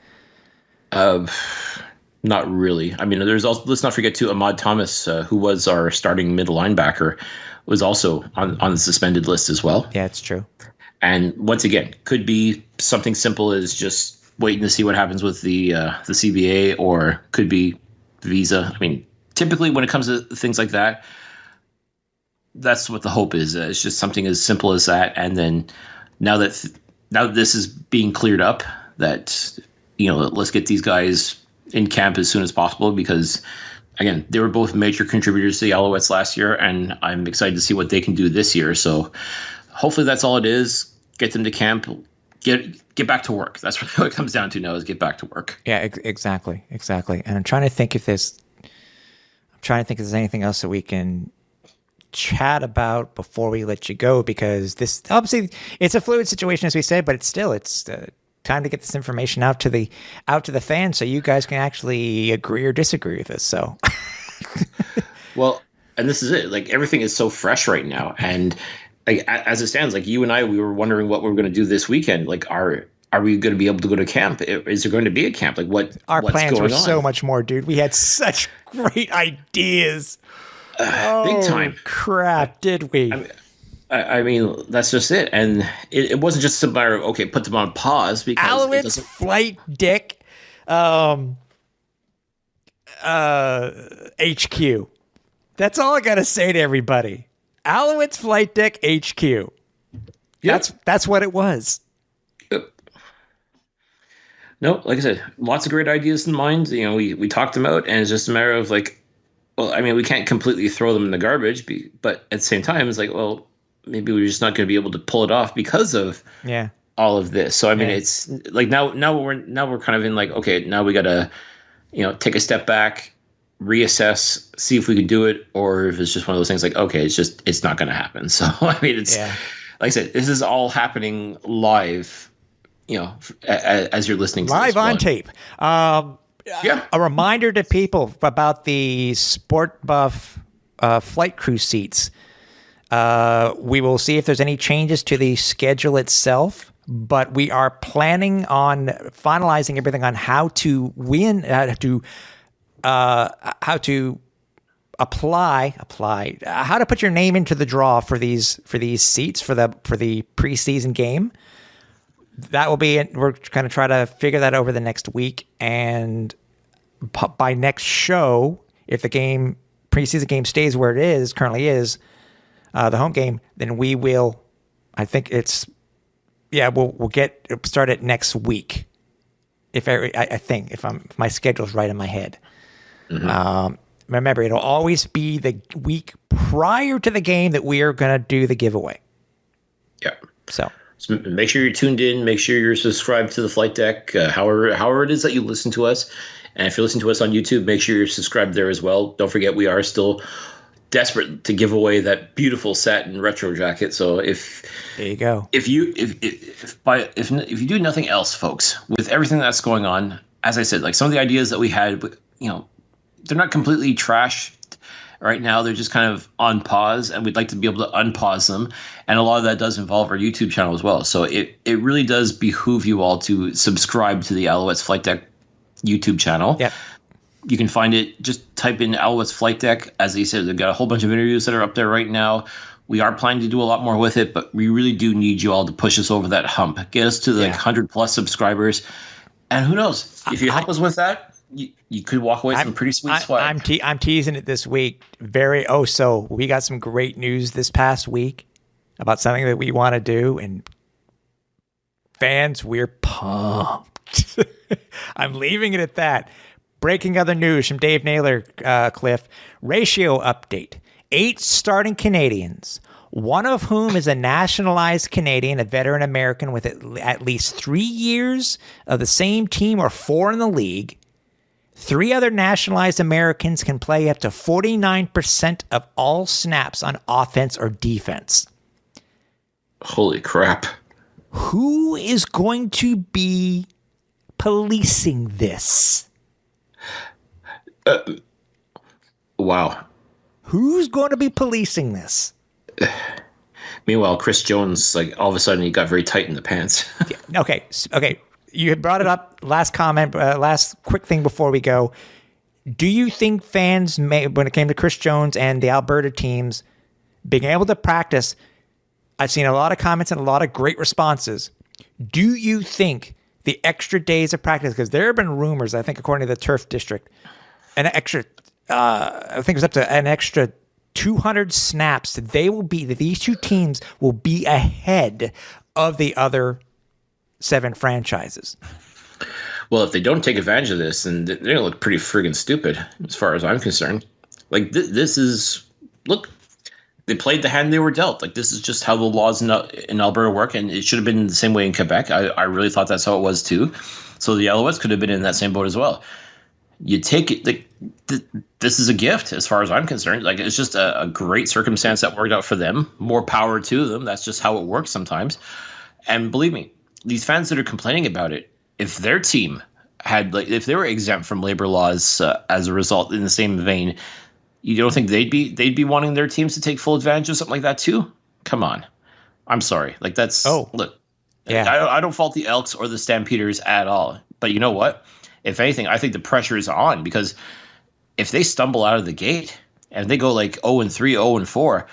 Not really. I mean, there's also, let's not forget too, Ahmad Thomas, who was our starting middle linebacker, was also on the suspended list as well. Yeah, it's true. And once again, could be something simple as just waiting to see what happens with the CBA, or could be visa. I mean, typically when it comes to things like that, that's what the hope is. It's just something as simple as that. And then now that this is being cleared up, that let's get these guys in camp as soon as possible, because again, they were both major contributors to the Alouettes last year, and I'm excited to see what they can do this year. So hopefully that's all it is. Get them to camp, get back to work. That's what it comes down to now, is get back to work. Yeah, exactly. And I'm trying to think if there's anything else that we can chat about before we let you go, because this obviously it's a fluid situation, as we said, but it's time to get this information out to the fans, so you guys can actually agree or disagree with this. So, well, and this is it. Like, everything is so fresh right now, and like as it stands, like you and I, we were wondering what we were going to do this weekend. Like, are we going to be able to go to camp? Is there going to be a camp? Like, what's plans were going on? So much more, dude. We had such great ideas. Big time. Crap, did we? I mean, that's just it. And it wasn't just a matter of, okay, put them on pause, because Alouettes Flightdeck HQ. That's all I got to say to everybody. Alouettes Flightdeck HQ. Yep. That's what it was. Yep. No, like I said, lots of great ideas in mind. We talked them out, and it's just a matter of like, Well, I mean, we can't completely throw them in the garbage, but at the same time, it's like, well, maybe we're just not going to be able to pull it off because of Yeah. all of this. So I mean, Yeah. it's like now we're kind of in like, okay, now we got to take a step back, reassess, see if we can do it, or if it's just one of those things like, okay, it's not going to happen. So I mean, it's like I said, this is all happening live, as you're listening to Live this on one. tape. Yeah. A reminder to people about the SportBuff flight crew seats. We will see if there's any changes to the schedule itself, but we are planning on finalizing everything on how to win, how to apply, how to put your name into the draw for these seats for the preseason game. That will be it. We're going to try to figure that over the next week, and by next show, if the preseason game stays where it currently is, the home game, then we will. I think we'll get started next week. If my schedule's right in my head. Mm-hmm. Remember, it'll always be the week prior to the game that we are going to do the giveaway. Yeah. So make sure you're tuned in. Make sure you're subscribed to the Flight Deck, however it is that you listen to us. And if you listen to us on YouTube, make sure you're subscribed there as well. Don't forget, we are still desperate to give away that beautiful satin retro jacket. So there you go. If you do nothing else, folks, with everything that's going on, as I said, like some of the ideas that we had, they're not completely trashed right now. They're just kind of on pause, and we'd like to be able to unpause them. And a lot of that does involve our YouTube channel as well. So it really does behoove you all to subscribe to the Alouettes Flightdeck YouTube channel. Yep. You can find it. Just type in Alouettes Flightdeck. As I said, they've got a whole bunch of interviews that are up there right now. We are planning to do a lot more with it, but we really do need you all to push us over that hump. Get us to the 100+ subscribers. And who knows? If you help us with that, you could walk away with some pretty sweet swag. I'm teasing it this week. So we got some great news this past week about something that we want to do, and fans, we're pumped. I'm leaving it at that. Breaking other news from Dave Naylor, Cliff. Ratio update. 8 starting Canadians, one of whom is a nationalized Canadian, a veteran American with at least 3 years of the same team or 4 in the league. 3 other nationalized Americans can play up to 49% of all snaps on offense or defense. Holy crap. Who is going to be policing this? Wow. Who's going to be policing this? Meanwhile, Chris Jones, like all of a sudden, he got very tight in the pants. Okay. You had brought it up. Last comment, last quick thing before we go. Do you think fans may, when it came to Chris Jones and the Alberta teams being able to practice, I've seen a lot of comments and a lot of great responses. Do you think the extra days of practice, because there have been rumors, I think according to the Turf District, I think it was up to an extra 200 snaps, these two teams will be ahead of the other 7 franchises. Well, if they don't take advantage of this, then they're going to look pretty friggin' stupid, as far as I'm concerned. Like, this is... Look, they played the hand they were dealt. Like, this is just how the laws in Alberta work, and it should have been the same way in Quebec. I really thought that's how it was, too. So the Alouettes could have been in that same boat as well. You take it... this is a gift, as far as I'm concerned. Like, it's just a great circumstance that worked out for them. More power to them. That's just how it works sometimes. And believe me, these fans that are complaining about it, if their team had, like, if they were exempt from labor laws as a result, in the same vein, you don't think they'd be wanting their teams to take full advantage of something like that too? Come on, I'm sorry. Like, that's look. Yeah, I don't fault the Elks or the Stampeders at all. But you know what? If anything, I think the pressure is on, because if they stumble out of the gate and they go like 0-3, 0-4.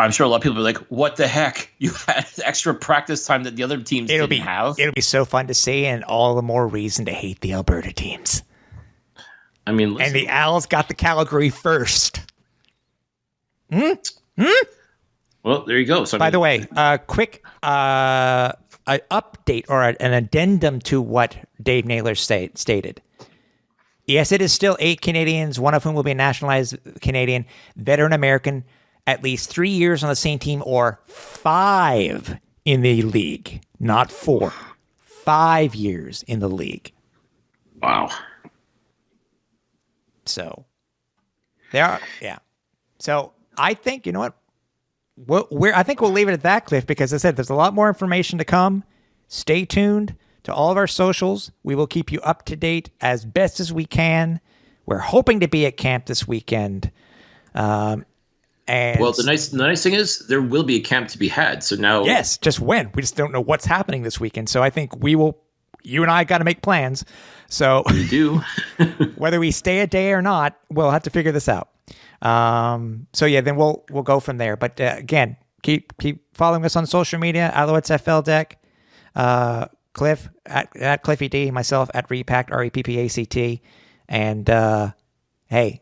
I'm sure a lot of people are like, what the heck? You had extra practice time that the other teams didn't have. It'll be so fun to see, and all the more reason to hate the Alberta teams. I mean, listen. And the Owls got the Calgary first. Well, there you go. So, by the way, quick an update or an addendum to what Dave Naylor stated. Yes, it is still 8 Canadians, one of whom will be a nationalized Canadian, veteran American, at least 3 years on the same team, or 5 in the league, not 4. 5 years in the league. Wow. So, So, I think, you know what? I think we'll leave it at that, Cliff, because as I said, there's a lot more information to come. Stay tuned to all of our socials. We will keep you up to date as best as we can. We're hoping to be at camp this weekend. And well, the nice thing is there will be a camp to be had. So now, yes, just when we just don't know what's happening this weekend. So I think we will. You and I got to make plans. So we do. Whether we stay a day or not, we'll have to figure this out. So yeah, then we'll go from there. But again, keep following us on social media. Alouettes FLDeck, Cliff at Cliffy D, myself at Repact REPPACT, and hey,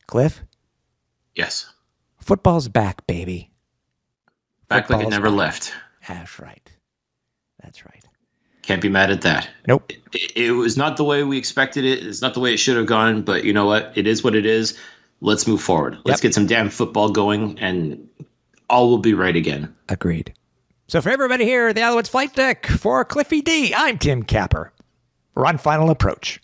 Cliff. Yes. Football's back, baby. Back like it never left. That's right. That's right. Can't be mad at that. Nope. It was not the way we expected it. It's not the way it should have gone. But you know what? It is what it is. Let's move forward. Let's get some damn football going, and all will be right again. Agreed. So for everybody here at the Alouettes Flight Deck, for Cliffy D, I'm Tim Capper. We're on final approach.